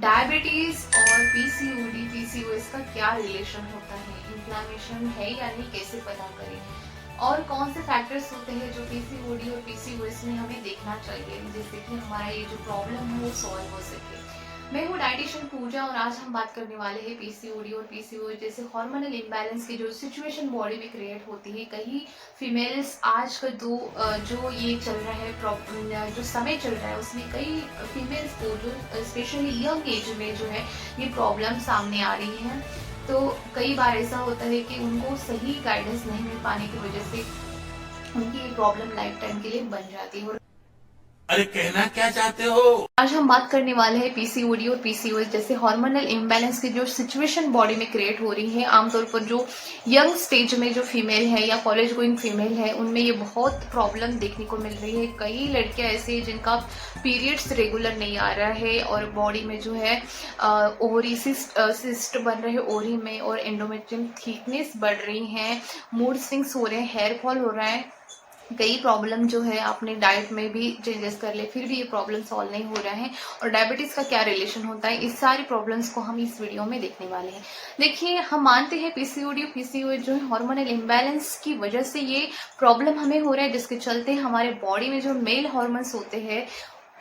Diabetes और PCOD PCOS का क्या रिलेशन होता है, इन्फ्लामेशन है या नहीं, कैसे पता करें और कौन से फैक्टर्स होते हैं जो पीसीओडी और पीसीओएस में हमें देखना चाहिए जिससे कि हमारा ये जो प्रॉब्लम है वो सॉल्व हो सके। मैं हूँ डाइटिशियन पूजा और आज हम बात करने वाले हैं पीसीओडी और पीसीओएस जैसे हार्मोनल इम्बैलेंस की जो सिचुएशन बॉडी में क्रिएट होती है। कई फीमेल्स आज का जो ये चल रहा है जो समय चल रहा है उसमें कई फीमेल्स को जो स्पेशली यंग एज में जो है ये प्रॉब्लम सामने आ रही है। तो कई बार ऐसा होता है कि उनको सही गाइडेंस नहीं मिल पाने की वजह से उनकी ये प्रॉब्लम लाइफ टाइम के लिए बन जाती है। अरे कहना क्या चाहते हो? आज हम बात करने वाले हैं पीसीओडी और पीसीओएस जैसे हार्मोनल इम्बैलेंस की जो सिचुएशन बॉडी में क्रिएट हो रही है। आमतौर पर जो यंग स्टेज में जो फीमेल है या कॉलेज गोइंग फीमेल है उनमें ये बहुत प्रॉब्लम देखने को मिल रही है। कई लड़कियां ऐसे हैं जिनका पीरियड्स रेगुलर नहीं आ रहा है और बॉडी में जो है ओवरी सिस्ट बन रहे हैं ओवरी में और एंडोमेट्रियम थिकनेस बढ़ रही है, मूड स्विंग्स हो रहे हैं, हेयर फॉल हो रहा है। कई प्रॉब्लम जो है आपने डाइट में भी चेंजेस कर ले फिर भी ये प्रॉब्लम सॉल्व नहीं हो रहा है। और डायबिटीज का क्या रिलेशन होता है, इस सारी प्रॉब्लम्स को हम इस वीडियो में देखने वाले हैं। देखिए, हम मानते हैं पीसीओडी और पीसीओएस जो है हार्मोनल इम्बैलेंस की वजह से ये प्रॉब्लम हमें हो रहा है, जिसके चलते हमारे बॉडी में जो मेल हार्मोन्स होते हैं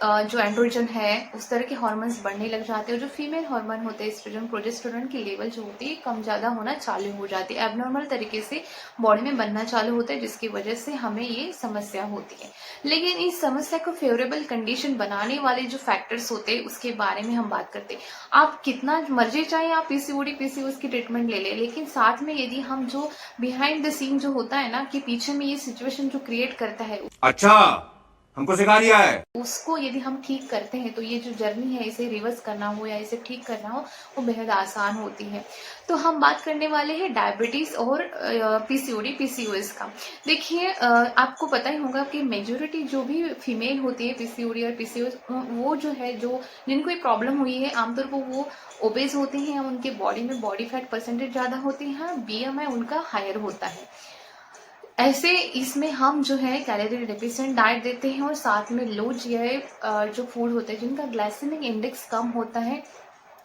जो एंड्रोजन है उस तरह के हार्मोन्स बढ़ने लग जाते हैं और जो फीमेल हार्मोन होते हैं एस्ट्रोजन प्रोजेस्टेरोन की लेवल जो होती है कम ज़्यादा होना चालू हो जाती है, एबनॉर्मल तरीके से बॉडी में बनना चालू होता है, जिसकी वजह से हमें ये समस्या होती है। लेकिन इस समस्या को फेवरेबल कंडीशन बनाने वाले जो फैक्टर्स होते हैं उसके बारे में हम बात करते हैं। आप कितना मर्जी चाहे आप पीसीओडी पीसीओएस की ट्रीटमेंट ले लें, लेकिन साथ में यदि हम जो बिहाइंड द सीन जो होता है ना कि पीछे में ये सिचुएशन जो क्रिएट करता है अच्छा, हमको सिखा रिया है। उसको यदि हम ठीक करते हैं तो ये जो जर्नी है इसे रिवर्स करना हो या इसे ठीक करना हो वो बेहद आसान होती है। तो हम बात करने वाले हैं डायबिटीज और पीसीओडी पीसीओएस का। देखिए, आपको पता ही होगा कि मेजोरिटी जो भी फीमेल होती है पीसीओडी और पीसीओएस वो जो है जो जिनको ये प्रॉब्लम हुई है आमतौर पर वो ओबेज होते हैं, उनके बॉडी में बॉडी फैट परसेंटेज ज़्यादा होती है, बीएमआई उनका हायर होता है। ऐसे इसमें हम जो है कैलोरी डेफिशिएंट डाइट देते हैं और साथ में लो जीआई जो फूड होते हैं जिनका ग्लाइसेमिक इंडेक्स कम होता है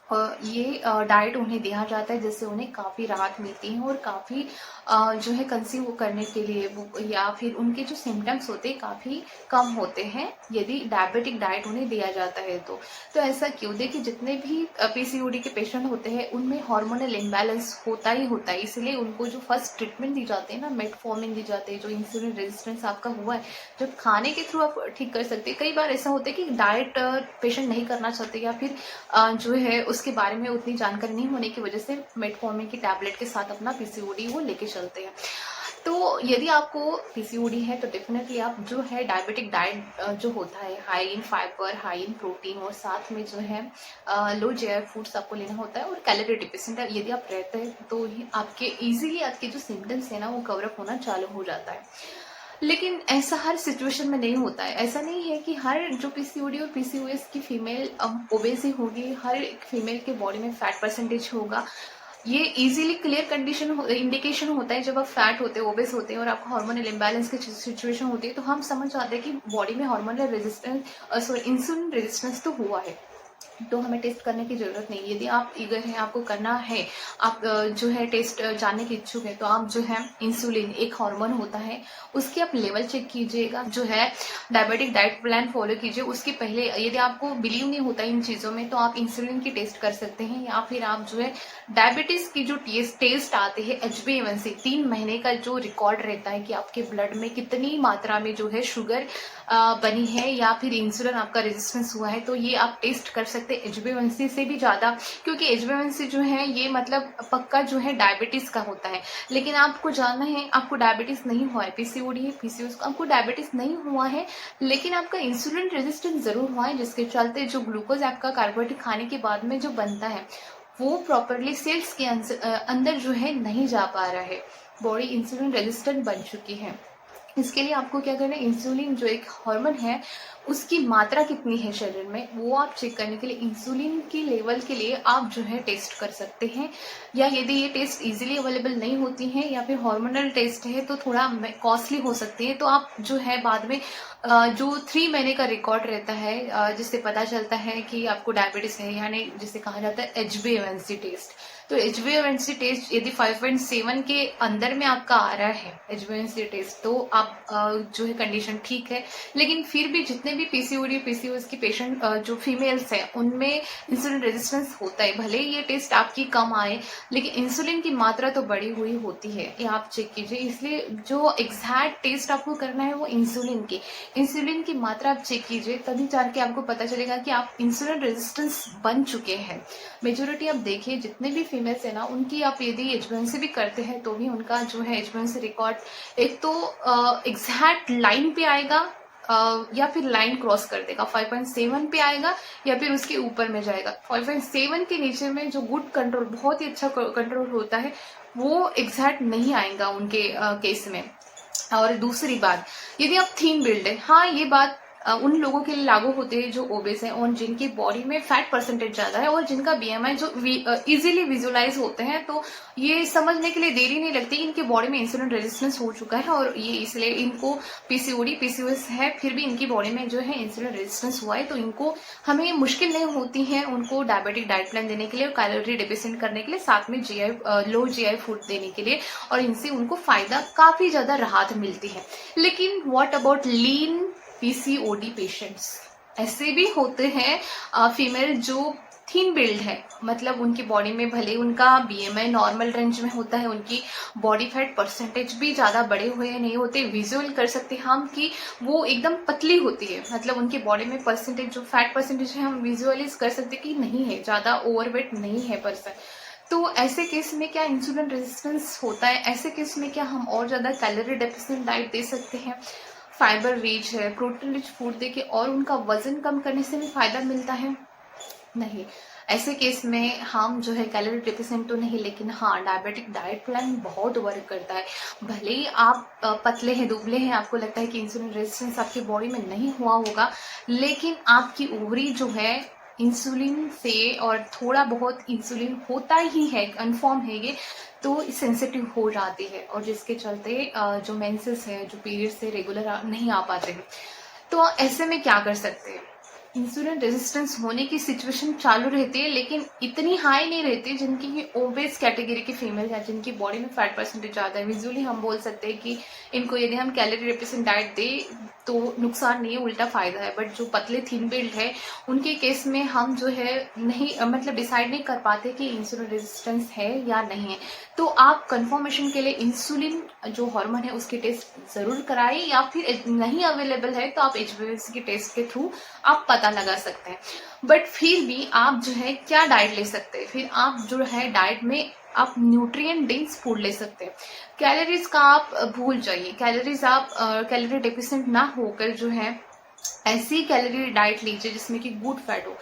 ये डाइट उन्हें दिया जाता है, जिससे उन्हें काफ़ी राहत मिलती है और काफ़ी जो है कंसीव करने के लिए या फिर उनके जो सिम्टम्स होते हैं काफ़ी कम होते हैं यदि डायबिटिक डाइट उन्हें दिया जाता है। तो ऐसा क्यों? देखिए, जितने भी पीसीओडी के पेशेंट होते हैं उनमें हार्मोनल इम्बैलेंस होता ही होता है, इसलिए उनको जो फर्स्ट ट्रीटमेंट दी जाती है ना मेटफॉर्मिन दी जाती है, जो इंसुलिन रेजिस्टेंस आपका हुआ है जो खाने के थ्रू आप ठीक कर सकते हैं। कई बार ऐसा होता है कि डाइट पेशेंट नहीं करना चाहते या फिर जो है उसके बारे में उतनी जानकारी नहीं होने की वजह से मेटफॉर्मिन की टैबलेट के साथ अपना पीसीओडी वो लेके चलते हैं। तो यदि आपको पीसीओडी है तो डेफिनेटली आप जो है डायबिटिक डाइट जो होता है high in fibre high in protein और साथ में जो है लो जीआई फूड्स आपको लेना होता है और कैलोरी डिफिशिएंट यदि आप रहते हैं तो आपके इजीली आपके जो सिम्टम्स है ना वो कवर अप होना चालू हो जाता है। लेकिन ऐसा हर सिचुएशन में नहीं होता है। ऐसा नहीं है कि हर जो पीसीओडी और पीसीओएस की फीमेल ओबेस ही होगी, हर एक फीमेल के बॉडी में फैट परसेंटेज होगा। ये इजीली क्लियर कंडीशन इंडिकेशन होता है जब आप फैट होते हैं, ओबेस होते हैं और आपको हार्मोनल इम्बैलेंस की सिचुएशन होती है तो हम समझ जाते हैं कि बॉडी में हार्मोनल रेजिस्टेंस इंसुलिन रेजिस्टेंस तो हुआ है। तो हमें टेस्ट करने की ज़रूरत नहीं। यदि आप ईगर हैं, आपको करना है, आप जो है टेस्ट जानने के इच्छुक है तो आप जो है इंसुलिन एक हार्मोन होता है उसकी आप लेवल चेक कीजिएगा, जो है डायबिटिक डाइट प्लान फॉलो कीजिए। उसके पहले यदि आपको बिलीव नहीं होता इन चीज़ों में तो आप इंसुलिन की टेस्ट कर सकते हैं या फिर आप जो है डायबिटीज़ की जो टेस्ट आते हैं HbA1c 3 महीने का जो रिकॉर्ड रहता है कि आपके ब्लड में कितनी मात्रा में जो है शुगर बनी है या फिर इंसुलिन आपका रेजिस्टेंस हुआ है, तो ये आप टेस्ट कर सकते हैं HbA1c से भी ज़्यादा, क्योंकि HbA1c जो है ये मतलब पक्का जो है डायबिटीज़ का होता है। लेकिन आपको जानना है आपको डायबिटीज़ नहीं हुआ है, पीसीओडी है पीसीओएस आपको डायबिटीज़ नहीं हुआ है लेकिन आपका इंसुलिन रेजिस्टेंस ज़रूर हुआ है, जिसके चलते जो ग्लूकोज आपका कार्बोहाइड्रेट खाने के बाद में जो बनता है वो प्रॉपरली सेल्स के अंदर जो है नहीं जा पा रहा है, बॉडी इंसुलिन रेजिस्टेंट बन चुकी है। इसके लिए आपको क्या करना है, इंसुलिन जो एक हार्मोन है उसकी मात्रा कितनी है शरीर में वो आप चेक करने के लिए इंसुलिन की लेवल के लिए आप जो है टेस्ट कर सकते हैं। या यदि ये टेस्ट इजीली अवेलेबल नहीं होती हैं या फिर हार्मोनल टेस्ट है तो थोड़ा कॉस्टली हो सकती है, तो आप जो है बाद में जो 3 महीने का रिकॉर्ड रहता है जिससे पता चलता है कि आपको डायबिटीज है, यानी जिसे कहा जाता है HbA1c टेस्ट। तो HbA1c टेस्ट यदि 5.7 के अंदर में आपका आ रहा है HbA1c टेस्ट, तो आप जो है कंडीशन ठीक है। लेकिन फिर भी जितने भी पीसीओडी पीसीओएस की पेशेंट जो फीमेल्स है उनमें इंसुलिन रेजिस्टेंस होता है, भले ये टेस्ट आपकी कम आए लेकिन इंसुलिन की मात्रा तो बढ़ी हुई होती है, ये आप चेक कीजिए। इसलिए जो एग्जैक्ट टेस्ट आपको करना है वो इंसुलिन की मात्रा आप चेक कीजिए, तभी जाके आपको पता चलेगा कि आप इंसुलिन रेजिस्टेंस बन चुके हैं। मेजोरिटी आप देखिए जितने भी फीमेल्स है ना उनकी आप यदि HbA1c भी करते हैं तो भी उनका जो है HbA1c रिकॉर्ड एक तो एग्जैक्ट लाइन पे आएगा या फिर लाइन क्रॉस कर देगा, 5.7 पे आएगा या फिर उसके ऊपर में जाएगा। 5.7 के नीचे में जो गुड कंट्रोल, बहुत ही अच्छा कंट्रोल होता है, वो एग्जैक्ट नहीं आएगा उनके केस में। और दूसरी बात, यदि आप थीन बिल्ड है, हाँ ये बात उन लोगों के लिए लागू होते हैं जो ओबेस हैं और जिनकी बॉडी में फैट परसेंटेज ज्यादा है और जिनका BMI जो इजीली विजुअलाइज होते हैं, तो ये समझने के लिए देरी नहीं लगती इनके बॉडी में इंसुलिन रेजिस्टेंस हो चुका है और ये इसलिए इनको पीसीओडी पीसीओएस है फिर भी इनकी बॉडी में जो है इंसुलिन रेजिस्टेंस हुआ है, तो इनको हमें मुश्किल नहीं होती है उनको डायबिटिक डाइट प्लान देने के लिए और कैलोरी डेफिशिएंट करने के लिए, साथ में लो GI फूड देने के लिए, और इनसे उनको फायदा काफी ज्यादा राहत मिलती है। लेकिन what about lean PCOD patients? ऐसे भी होते हैं फीमेल जो थिन बिल्ड है, मतलब उनकी बॉडी में भले उनका BMI नॉर्मल रेंज में होता है, उनकी बॉडी फैट परसेंटेज भी ज्यादा बड़े हुए नहीं होते, विजुअल कर सकते हम कि वो एकदम पतली होती है, मतलब उनकी बॉडी में परसेंटेज जो फैट परसेंटेज है हम विजुअलाइज कर सकते कि नहीं है, ज्यादा ओवरवेट नहीं है पर्सन। तो ऐसे केस में क्या इंसुलिन रेजिस्टेंस होता है? ऐसे केस में क्या हम और ज्यादा कैलोरी डेफिशिएंट डाइट दे सकते हैं, फाइबर रिच है, प्रोटीन रिच फूड देके और उनका वजन कम करने से भी फायदा मिलता है? नहीं। ऐसे केस में हम जो है कैलोरी डेफिशिएंट तो नहीं, लेकिन हाँ डायबिटिक डाइट प्लान बहुत वर्क करता है। भले ही आप पतले हैं, दुबले हैं, आपको लगता है कि इंसुलिन रेजिस्टेंस आपकी बॉडी में नहीं हुआ होगा, लेकिन आपकी ओवरी जो है इंसुलिन से, और थोड़ा बहुत इंसुलिन होता ही है, कन्फर्म है ये, तो सेंसिटिव हो जाती है और जिसके चलते जो मेंसेस है, जो पीरियड्स है रेगुलर नहीं आ पाते हैं। तो ऐसे में क्या कर सकते हैं? इंसुलिन रेजिस्टेंस होने की सिचुएशन चालू रहती है लेकिन इतनी हाई नहीं रहती जिनकी ओबेस कैटेगरी की फीमेल है, जिनकी बॉडी में फैट परसेंटेज ज्यादा है। विजुअली हम बोल सकते हैं कि इनको यदि हम कैलोरी डेफिशिएंट डाइट दे तो नुकसान नहीं है, उल्टा फायदा है। बट जो पतले थिन बिल्ड है उनके केस में हम जो है नहीं, मतलब डिसाइड नहीं कर पाते कि इंसुलिन रेजिस्टेंस है या नहीं है। तो आप कंफर्मेशन के लिए इंसुलिन जो हार्मोन है उसकी टेस्ट जरूर कराएं, या फिर नहीं अवेलेबल है तो आप HbA1c के टेस्ट के थ्रू आप पता लगा सकते हैं। बट फिर भी आप जो है क्या डाइट ले सकते हैं? फिर आप जो है डाइट में आप न्यूट्रिएंट डेंस फूड ले सकते हैं। कैलोरीज का आप भूल जाइए, कैलोरीज आप कैलोरी डेफिशिएंट ना होकर जो है ऐसी कैलोरी डाइट लीजिए जिसमें कि गुड फैट हो।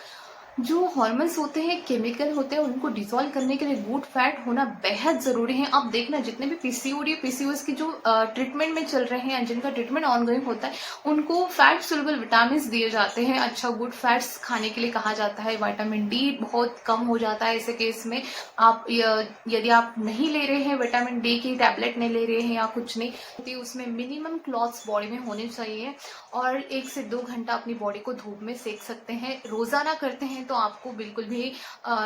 जो हॉर्मोन्स होते हैं, केमिकल होते हैं, उनको डिसॉल्व करने के लिए गुड फैट होना बेहद जरूरी है। आप देखना जितने भी पीसीओडी पीसीओएस की जो ट्रीटमेंट में चल रहे हैं, जिनका ट्रीटमेंट ऑनगोइंग होता है, उनको फैट सोल्युबल विटामिन दिए जाते हैं। अच्छा गुड फैट्स खाने के लिए कहा जाता है। विटामिन डी बहुत कम हो जाता है ऐसे केस में। आप यदि आप नहीं ले रहे हैं, विटामिन डी की टैबलेट नहीं ले रहे हैं या कुछ नहीं, तो उसमें मिनिमम क्लॉथ्स बॉडी में होने चाहिए और 1 से 2 घंटा अपनी बॉडी को धूप में सेक सकते हैं। रोजाना करते हैं तो आपको बिल्कुल भी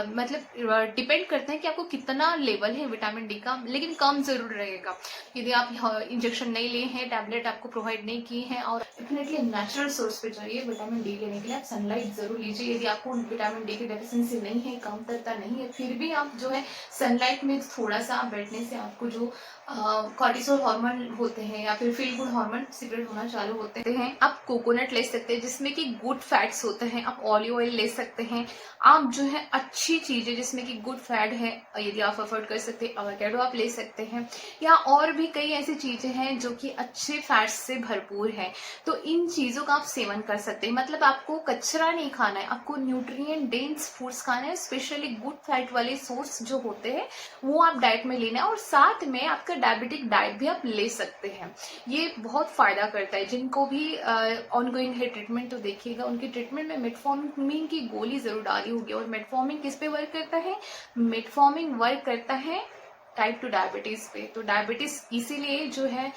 मतलब डिपेंड करते हैं कि आपको कितना लेवल है विटामिन डी का, लेकिन कम जरूर रहेगा। यदि आप इंजेक्शन नहीं लिए हैं, टैबलेट आपको प्रोवाइड नहीं की है, और डेफिनेटली नेचुरल सोर्स पे जाइए विटामिन डी लेने के लिए। आप सनलाइट जरूर लीजिए। यदि आपको विटामिन डी की डेफिशिएंसी नहीं है, कमतरता नहीं है, फिर भी आप जो है सनलाइट में थोड़ा सा बैठने से आपको जो कॉर्टिसोल हार्मोन होते हैं या फिर फील गुड हार्मोन सीक्रेट होना चालू होते हैं। आप कोकोनट ले सकते हैं जिसमें कि गुड फैट्स होते हैं। आप ऑलिव ऑयल ले सकते हैं। आप जो है अच्छी चीजें जिसमें कि गुड फैट है, यदि आप अफोर्ड कर सकते हैं एवोकाडो आप ले सकते हैं, या और भी कई ऐसी चीजें हैं जो कि अच्छे फैट्स से भरपूर है। तो इन चीजों का आप सेवन कर सकते हैं। मतलब आपको कचरा नहीं खाना है, आपको न्यूट्रिएंट डेंस फूड्स खाना है, स्पेशली गुड फैट वाले सोर्स जो होते हैं वो आप डाइट में लेना है। और साथ में आपका डायबिटिक डाइट भी आप ले सकते हैं, ये बहुत फायदा करता है। जिनको भी ऑनगोइंग है ट्रीटमेंट, तो देखिएगा उनकी ट्रीटमेंट में मेटफॉर्मिन की गोली जरूर डाली होगी। और मेटफॉर्मिन किस पे वर्क करता है? मेटफॉर्मिन वर्क करता है टाइप 2 डायबिटीज पे। तो डायबिटीज इसीलिए जो है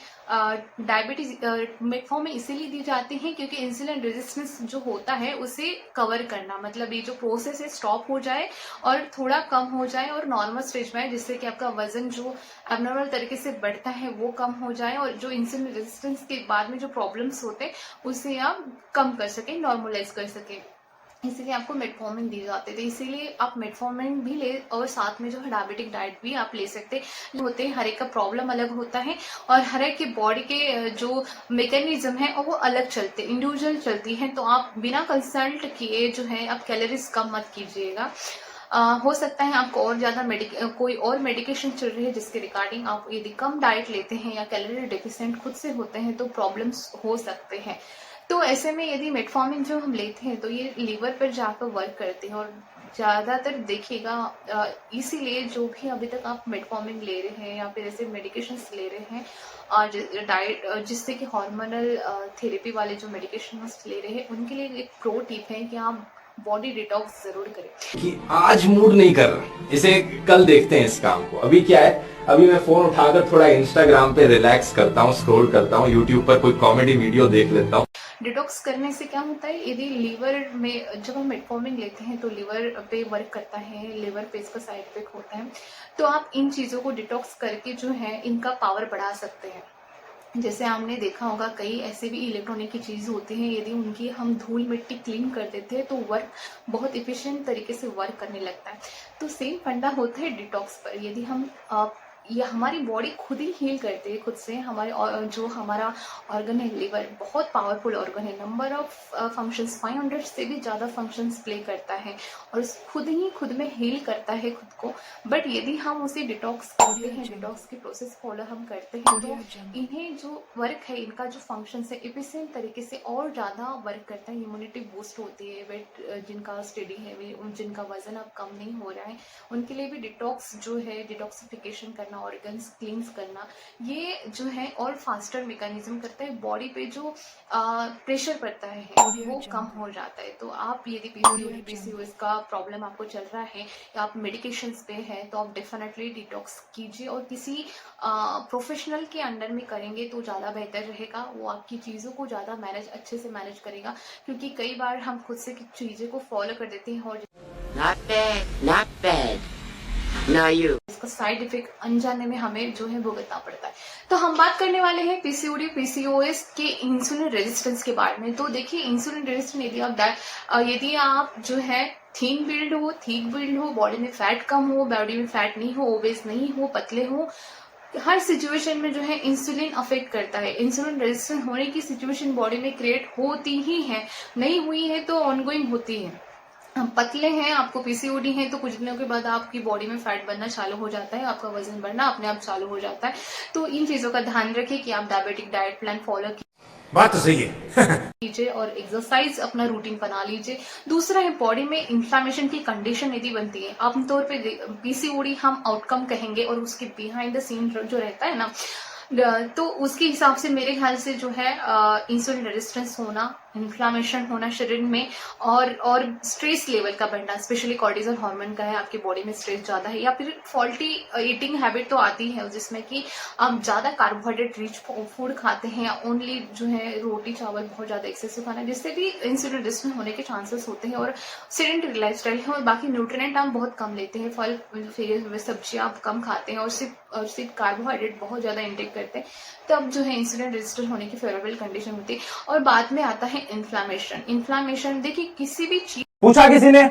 डायबिटीज मेटफॉर्मिन इसीलिए दी जाती है क्योंकि इंसुलिन रेजिस्टेंस जो होता है उसे कवर करना, मतलब ये जो प्रोसेस है स्टॉप हो जाए और थोड़ा कम हो जाए और नॉर्मल स्टेज में आए, जिससे कि आपका वजन जो एबनॉर्मल तरीके से बढ़ता है वो कम हो जाए और जो इंसुलिन रेजिस्टेंस के बाद में जो प्रॉब्लम्स होते हैं उसे आप कम कर सकें, नॉर्मलाइज कर सकें। इसीलिए आपको मेटफॉर्मिन दी जाते थे, इसीलिए आप मेटफॉर्मिन भी ले और साथ में जो है डायबिटिक डाइट भी आप ले सकते होते हैं। हर एक का प्रॉब्लम अलग होता है और हर एक के बॉडी के जो मैकेनिज्म है वो अलग चलते, इंडिविजुअल चलती है। तो आप बिना कंसल्ट किए जो है आप कैलोरीज कम मत कीजिएगा। हो सकता है आपको और ज्यादा कोई और मेडिकेशन चल रही है जिसके रिगार्डिंग आप यदि कम डाइट लेते हैं या कैलोरी डेफिशिएंट खुद से होते हैं तो प्रॉब्लम्स हो सकते हैं। तो ऐसे में यदि मेटफॉर्मिन जो हम लेते हैं तो ये लीवर पर जाकर वर्क करते हैं और ज्यादातर देखिएगा इसीलिए जो भी अभी तक आप मेटफॉर्मिन ले रहे हैं या फिर ऐसे मेडिकेशंस ले रहे हैं और डाइट जिससे कि हार्मोनल थेरेपी वाले जो मेडिकेशन ले रहे हैं उनके लिए एक प्रो टिप है कि आप बॉडी डिटॉक्स जरूर करें। कि आज मूड नहीं कर रहा, इसे कल देखते हैं इस काम को। अभी क्या है, अभी मैं फोन उठाकर थोड़ा इंस्टाग्राम पे रिलैक्स करता हूँ, स्क्रॉल करता हूँ, यूट्यूब पर कोई कॉमेडी वीडियो देख लेता हूँ। डिटॉक्स करने से क्या होता है, यदि लीवर में जब हम मेटफॉर्मिन लेते हैं तो लीवर पे वर्क करता है, लीवर पे इसका साइड इफेक्ट होता है। तो आप इन चीजों को डिटॉक्स करके जो है इनका पावर बढ़ा सकते हैं। जैसे आपने देखा होगा कई ऐसे भी इलेक्ट्रॉनिक की चीज होती हैं, यदि उनकी हम धूल मिट्टी क्लीन कर देते हैं तो वर्क बहुत इफिशिएंट तरीके से वर्क करने लगता है। तो सेम फंडा होता है डिटॉक्स पर। यदि हम ये हमारी बॉडी खुद ही हील करते हैं खुद से। हमारे जो हमारा ऑर्गन है लिवर बहुत पावरफुल ऑर्गन है, नंबर ऑफ फंक्शंस 500 से भी ज्यादा फंक्शंस प्ले करता है और खुद में हील करता है खुद को। बट यदि हम उसे डिटॉक्स करते हैं, डिटॉक्स की प्रोसेस फॉलो हम करते हैं तो इन्हें जो वर्क है, इनका जो फंक्शन है एफिशिएंट तरीके से और ज्यादा वर्क करता है। इम्यूनिटी बूस्ट होती है। वेट जिनका स्टडी है, जिनका वजन अब कम नहीं हो रहा है, उनके लिए भी डिटॉक्स जो है, डिटॉक्सिफिकेशन करना, ऑर्गन्स क्लींस करना, ये जो है और फास्टर मैकेनिज्म करता है। बॉडी पे जो प्रेशर पड़ता है वो कम हो जाता है। तो आप यदि पीसीओएस का प्रॉब्लम आपको चल रहा है या आप मेडिकेशंस पे है तो आप डेफिनेटली डिटॉक्स कीजिए और किसी प्रोफेशनल के अंडर में करेंगे तो ज़्यादा बेहतर रहेगा। वो आपकी चीज़ों को ज़्यादा अच्छे से मैनेज करेगा, क्योंकि कई बार हम खुद से चीज़ें को फॉलो कर देते हैं और Not bad. Now you. इसका साइड इफेक्ट अनजाने में हमें जो है भुगतना पड़ता है। तो हम बात करने वाले हैं पीसीओडी पीसीओएस के इंसुलिन रेजिस्टेंस के बारे में। तो देखिए इंसुलिन रेजिस्टेंस यदि आप जो है थिन बिल्ड हो, थिक बिल्ड हो, बॉडी में फैट कम हो, बॉडी में फैट नहीं हो, ओबेस नहीं हो, पतले हो, हर सिचुएशन में जो है इंसुलिन अफेक्ट करता है। इंसुलिन रेजिस्टेंस होने की सिचुएशन बॉडी में क्रिएट होती ही है, नहीं हुई है तो ऑनगोइंग होती है। पतले हैं, आपको पीसीओडी है तो कुछ दिनों के बाद आपकी बॉडी में फैट बनना चालू हो जाता है, आपका वजन बढ़ना अपने आप चालू हो जाता है। तो इन चीजों का ध्यान रखिए कि आप डायबिटिक डाइट प्लान फॉलो बात तो सही है। कीजिए और एक्सरसाइज अपना रूटीन बना लीजिए। दूसरा है बॉडी में इंफ्लेमेशन की कंडीशन यदि बनती है, आमतौर पे पीसीओडी हम आउटकम कहेंगे और उसके बिहाइंड द सीन जो रहता है ना, तो उसके हिसाब से मेरे ख्याल से जो है इंसुलिन रेजिस्टेंस होना, इन्फ्लामेशन होना शरीर में और स्ट्रेस लेवल का बढ़ना, स्पेशली कॉर्टिसोल हार्मोन का है, आपकी बॉडी में स्ट्रेस ज्यादा है, या फिर फॉल्टी ईटिंग हैबिट तो आती है जिसमें कि आप ज्यादा कार्बोहाइड्रेट रिच फूड खाते हैं, ओनली जो है रोटी चावल बहुत ज्यादा एक्सेसिव खाना, जिससे भी इंसुलिन रेजिस्टेंस होने के चांसेस होते हैं। और सेडेंटरी लाइफस्टाइल है और बाकी न्यूट्रिएंट आप बहुत कम लेते हैं, फल सब्जियां आप कम खाते हैं और सिर्फ कार्बोहाइड्रेट बहुत ज्यादा इंटेक करते हैं, तब जो है इंसुलिन रेजिस्टेंस होने की फेवरेबल कंडीशन होती है। और बाद में आता है इन्फ्लामेशन। देखिए किसी भी चीज पूछा किसी ने?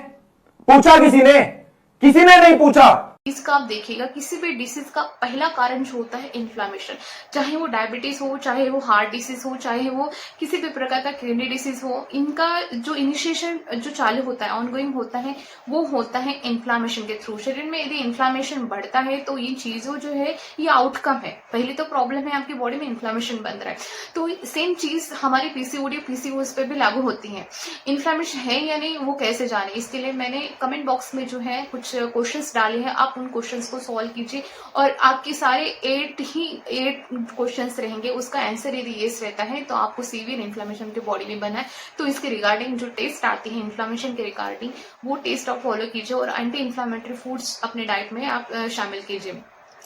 किसी ने नहीं पूछा। इसका आप देखिएगा, किसी भी डिसीज का पहला कारण जो होता है इन्फ्लामेशन, चाहे वो डायबिटीज हो, चाहे वो हार्ट डिसीज हो, चाहे वो किसी भी प्रकार का किडनी डिसीज हो, इनका जो इनिशिएशन जो चालू होता है, ऑनगोइंग होता है, वो होता है इन्फ्लामेशन के थ्रू। शरीर में यदि इन्फ्लामेशन बढ़ता है तो ये चीजों जो है ये आउटकम है। पहले तो प्रॉब्लम है आपकी बॉडी में इन्फ्लामेशन बन रहा है, तो सेम चीज हमारी पीसीओडी पीसीओएस पे भी लागू होती है। इन्फ्लामेशन है या नहीं वो कैसे जाने, इसके लिए मैंने कमेंट बॉक्स में जो है कुछ क्वेश्चंस डाले हैं, आप उन क्वेश्चंस को सॉल्व कीजिए और आपके सारे 8 क्वेश्चंस रहेंगे, उसका आंसर यदि यस रहता है तो आपको सीवियर इन्फ्लामेशन के बॉडी में बना है। तो इसके रिगार्डिंग जो टेस्ट आती है इन्फ्लामेशन के रिगार्डिंग, वो टेस्ट आप फॉलो कीजिए और एंटी इन्फ्लामेटरी फूड्स अपने डाइट में आप शामिल कीजिए।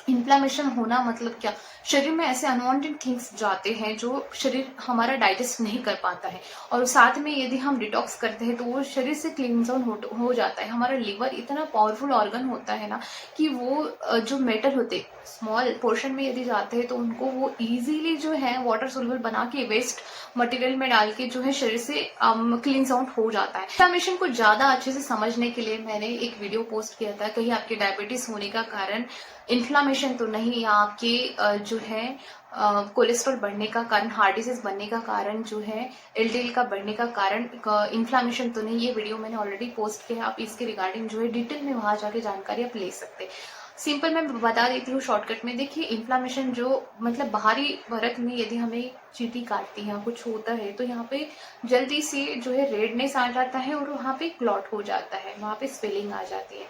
इन्फ्लामेशन होना मतलब क्या, शरीर में ऐसे अनवांटेड थिंग्स जाते हैं जो शरीर हमारा डाइजेस्ट नहीं कर पाता है, और साथ में यदि हम डिटॉक्स करते हैं तो वो शरीर से क्लींस आउट हो जाता है। हमारा लिवर इतना पावरफुल ऑर्गन होता है ना कि वो जो मेटल होते स्मॉल पोर्शन में यदि जाते हैं तो उनको वो इजीली जो है वाटर सोल्यूबल बना के वेस्ट मटेरियल में डाल के जो है शरीर से क्लींस आउट हो जाता है। इन्फ्लामेशन को ज्यादा अच्छे से समझने के लिए मैंने एक वीडियो पोस्ट किया था, कहीं आपके डायबिटीज होने का कारण इन्फ्लामेशन तो नहीं, या आपके जो है कोलेस्ट्रॉल बढ़ने का कारण, हार्ट डिजीज बनने का कारण जो है एलडीएल का बढ़ने का कारण इन्फ्लामेशन तो नहीं। ये वीडियो मैंने ऑलरेडी पोस्ट किया है, आप इसके रिगार्डिंग जो है डिटेल में वहां जाके जानकारी आप ले सकते हैं। सिंपल मैं बता देती हूँ शॉर्टकट में। देखिए इन्फ्लामेशन जो मतलब बाहरी परत में यदि हमें चींटी काटती है, कुछ होता है, तो यहाँ पे जल्दी से जो है रेडनेस आ जाता है और वहाँ पे क्लॉट हो जाता है, वहाँ पे स्वेलिंग आ जाती है।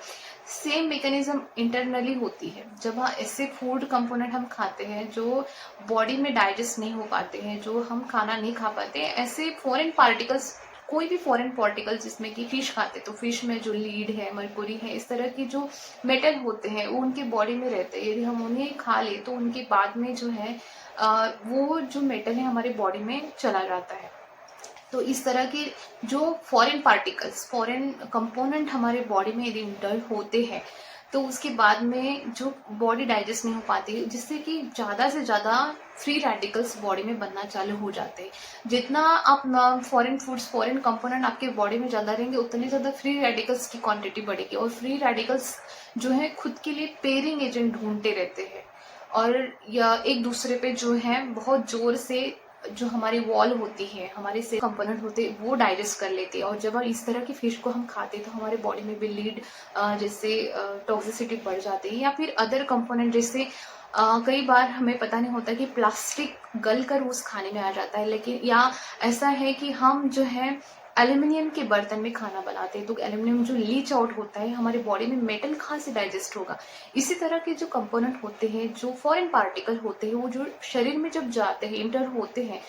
सेम मैकेनिज्म इंटरनली होती है, जब ऐसे फूड कंपोनेंट हम खाते हैं जो बॉडी में डाइजेस्ट नहीं हो पाते हैं, जो हम खाना नहीं खा पाते, ऐसे फॉरेन पार्टिकल्स, कोई भी फॉरेन पार्टिकल्स, जिसमें कि फिश खाते तो फिश में जो लीड है, मरकुरी है, इस तरह की जो मेटल होते हैं वो उनके बॉडी में रहते हैं। यदि हम उन्हें खा ले तो उनके बाद में जो है वो जो मेटल है हमारे बॉडी में चला जाता है। तो इस तरह के जो फॉरेन पार्टिकल्स, फॉरेन कंपोनेंट हमारे बॉडी में यदि इंटर होते हैं तो उसके बाद में जो बॉडी डाइजेस्ट नहीं हो पाती, जिससे कि ज़्यादा से ज़्यादा फ्री रेडिकल्स बॉडी में बनना चालू हो जाते हैं। जितना आप फॉरेन फूड्स, फॉरेन कंपोनेंट आपके बॉडी में ज़्यादा रहेंगे, उतनी ज़्यादा फ्री रेडिकल्स की क्वांटिटी बढ़ेगी, और फ्री रेडिकल्स जो है खुद के लिए पेयरिंग एजेंट ढूंढते रहते हैं और या एक दूसरे पे जो है बहुत जोर से जो हमारी वॉल होती है, हमारे सेल कंपोनेंट होते हैं, वो डाइजेस्ट कर लेते हैं। और जब इस तरह की फिश को हम खाते हैं तो हमारे बॉडी में भी लीड जैसे टॉक्सिसिटी बढ़ जाती है, या फिर अदर कंपोनेंट जैसे कई बार हमें पता नहीं होता कि प्लास्टिक गल कर उस खाने में आ जाता है, लेकिन या ऐसा है कि हम जो है एल्यूमिनियम के बर्तन में खाना बनाते हैं तो एल्यूमिनियम जो लीच आउट होता है हमारे बॉडी में मेटल कहाँ से डाइजेस्ट होगा। इसी तरह के जो कंपोनेंट होते हैं, जो फॉरेन पार्टिकल होते हैं, वो जो शरीर में जब जाते हैं, इंटर होते हैं,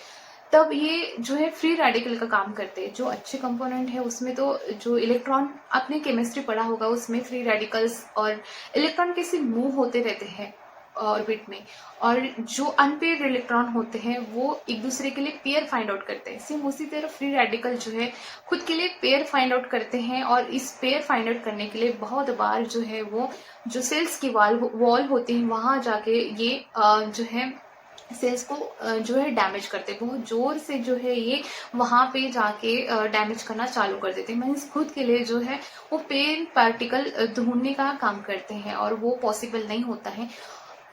तब ये जो है फ्री रेडिकल का काम करते हैं। जो अच्छे कंपोनेंट है उसमें तो जो इलेक्ट्रॉन, आपने केमिस्ट्री पढ़ा होगा, उसमें फ्री रेडिकल्स और इलेक्ट्रॉन कैसे मूव होते रहते हैं ऑर्बिट में, और जो अनपेयर्ड इलेक्ट्रॉन होते हैं वो एक दूसरे के लिए पेयर फाइंड आउट करते हैं। सेम उसी तरह फ्री रेडिकल जो है खुद के लिए पेयर फाइंड आउट करते हैं, और इस पेयर फाइंड आउट करने के लिए बहुत बार जो है वो जो सेल्स की वॉल होती है वहां जाके ये जो है सेल्स को जो है डैमेज करते हैं, बहुत जोर से जो है ये वहां पे जाके डैमेज करना चालू कर देते हैं। मीन्स खुद के लिए जो है वो पेयर पार्टिकल ढूंढने का काम करते हैं, और वो पॉसिबल नहीं होता है।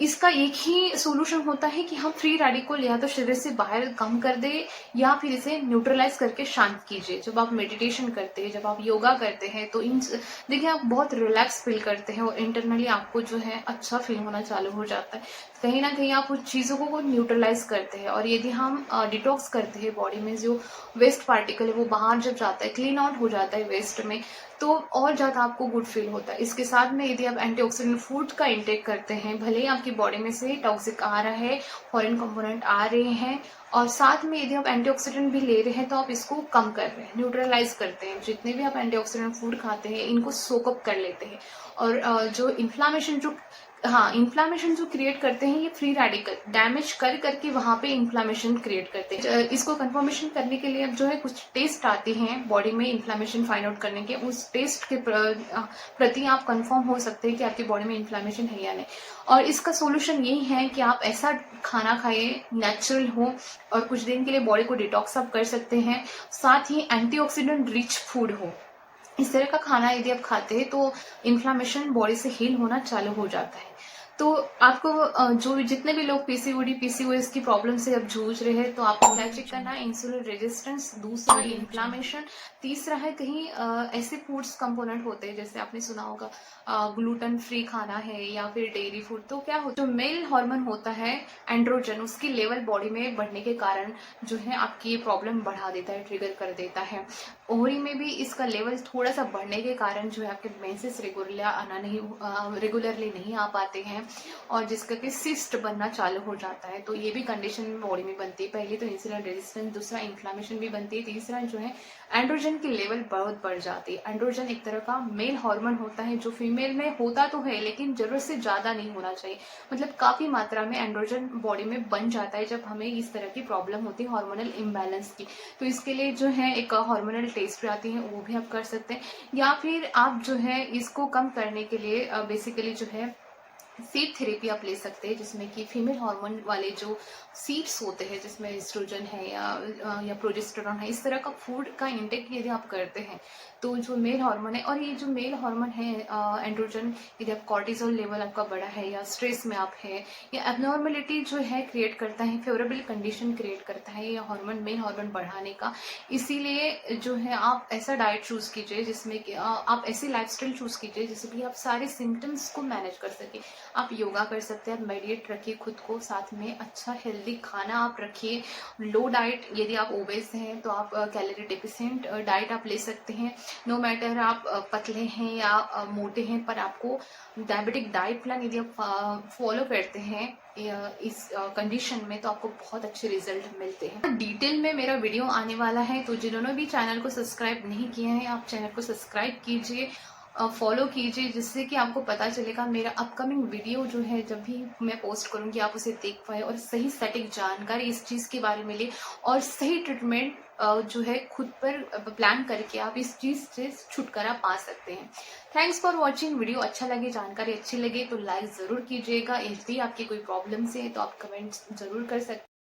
इसका एक ही सोल्यूशन होता है कि हम फ्री रेडिकल या तो शरीर से बाहर कम कर दे, या फिर इसे न्यूट्रलाइज करके शांत कीजिए। जब आप मेडिटेशन करते हैं, जब आप योगा करते हैं, तो इन देखिए आप बहुत रिलैक्स फील करते हैं और इंटरनली आपको जो है अच्छा फील होना चालू हो जाता है। कहीं ना कहीं आप उस चीज़ों को न्यूट्रलाइज करते हैं, और यदि हम डिटॉक्स करते हैं, बॉडी में जो वेस्ट पार्टिकल है वो बाहर जब जाता है, क्लीन आउट हो जाता है वेस्ट में, तो और ज़्यादा आपको गुड फील होता है। इसके साथ में यदि आप एंटीऑक्सीडेंट फूड का इंटेक करते हैं, भले ही आपकी बॉडी में से टॉक्सिक आ रहा है, फॉरेन कंपोनेंट आ रहे हैं, और साथ में यदि आप एंटीऑक्सीडेंट भी ले रहे हैं तो आप इसको कम कर रहे हैं, न्यूट्रलाइज करते हैं। जितने भी आप एंटीऑक्सीडेंट फूड खाते हैं इनको सोकअप कर लेते हैं, और जो इन्फ्लामेशन जो क्रिएट करते हैं, ये फ्री रेडिकल डैमेज कर करके वहां पे इन्फ्लामेशन क्रिएट करते हैं। इसको कंफर्मेशन करने के लिए अब जो है कुछ टेस्ट आते हैं बॉडी में इन्फ्लामेशन फाइंड आउट करने के, उस टेस्ट के प्रति आप कंफर्म हो सकते हैं कि आपकी बॉडी में इन्फ्लामेशन है या नहीं। और इसका सोल्यूशन यही है कि आप ऐसा खाना खाइए नेचुरल हो, और कुछ दिन के लिए बॉडी को डिटॉक्स आप कर सकते हैं। साथ ही एंटीऑक्सीडेंट रिच फूड हो, इस तरह का खाना यदि आप खाते हैं तो इन्फ्लामेशन बॉडी से हील होना चालू हो जाता है। तो आपको जो जितने भी लोग पीसीओडी पीसीओएस की प्रॉब्लम से अब जूझ रहे हैं, तो आपको क्या चेक करना है? इंसुलिन रेजिस्टेंस, दूसरा इन्फ्लामेशन, तीसरा है कहीं ऐसे फूड्स कंपोनेंट होते हैं, जैसे आपने सुना होगा ग्लूटेन फ्री खाना है या फिर डेयरी फूड। तो क्या होता है, जो मेल हार्मोन होता है एंड्रोजन, उसकी लेवल बॉडी में बढ़ने के कारण जो है आपकी ये प्रॉब्लम बढ़ा देता है, ट्रिगर कर देता है। ओवरी में भी इसका लेवल थोड़ा सा बढ़ने के कारण जो है आपके मेंसेस रेगुलरली नहीं आ पाते हैं, और जिसका कि सिस्ट बनना चालू हो जाता है। तो ये भी कंडीशन बॉडी में बनती है। पहले तो इंसुलिन रेजिस्टेंस, दूसरा इन्फ्लामेशन भी बनती है, तीसरा जो है एंड्रोजन की लेवल बहुत बढ़ जाती है। एंड्रोजन एक तरह का मेल हार्मोन होता है जो फीमेल में होता तो है, लेकिन जरूरत से ज्यादा नहीं होना चाहिए। मतलब काफी मात्रा में एंड्रोजन बॉडी में बन जाता है जब हमें इस तरह की प्रॉब्लम होती है हार्मोनल इम्बैलेंस की। तो इसके लिए जो है एक हार्मोनल टेस्ट भी आती है, वो भी आप कर सकते हैं। या फिर आप जो है इसको कम करने के लिए बेसिकली जो है सीड थेरेपी आप ले सकते हैं, जिसमें कि फीमेल हार्मोन वाले जो सीड्स होते हैं, जिसमें एस्ट्रोजन है या प्रोजेस्टेरॉन है, इस तरह का फूड का इंटेक यदि आप करते हैं तो जो मेल हार्मोन है, और ये जो मेल हार्मोन है एंड्रोजन, यदि आप कॉर्टिसोल लेवल आपका बड़ा है या स्ट्रेस में आप है या एबनॉर्मेलिटी जो है क्रिएट करता है, फेवरेबल कंडीशन क्रिएट करता है ये हार्मोन, मेल हार्मोन बढ़ाने का। इसीलिए जो है आप ऐसा डाइट चूज कीजिए जिसमें कि आप ऐसी लाइफस्टाइल चूज कीजिए जिससे कि आप सारे सिम्टम्स को मैनेज कर सके। आप योगा कर सकते हैं, आप मेडिटेट रखिए खुद को, साथ में अच्छा हेल्दी खाना आप रखिए। लो डाइट, यदि आप ओबेस हैं तो आप कैलोरी डेफिशिएंट डाइट आप ले सकते हैं। नो मैटर आप पतले हैं या मोटे हैं, पर आपको डायबिटिक डाइट प्लान यदि आप फॉलो करते हैं इस कंडीशन में, तो आपको बहुत अच्छे रिजल्ट मिलते हैं। डिटेल में मेरा वीडियो आने वाला है, तो जिन्होंने भी चैनल को सब्सक्राइब नहीं किया है, आप चैनल को सब्सक्राइब कीजिए, फॉलो कीजिए, जिससे कि आपको पता चलेगा मेरा अपकमिंग वीडियो जो है जब भी मैं पोस्ट करूंगी आप उसे देख पाए और सही सटीक जानकारी इस चीज़ के बारे में ले, और सही ट्रीटमेंट जो है खुद पर प्लान करके आप इस चीज़ से छुटकारा पा सकते हैं। Thanks for watching. वीडियो अच्छा लगे, जानकारी अच्छी लगे तो लाइक ज़रूर कीजिएगा। यदि आपकी कोई प्रॉब्लम है तो आप कमेंट ज़रूर कर सकते हैं।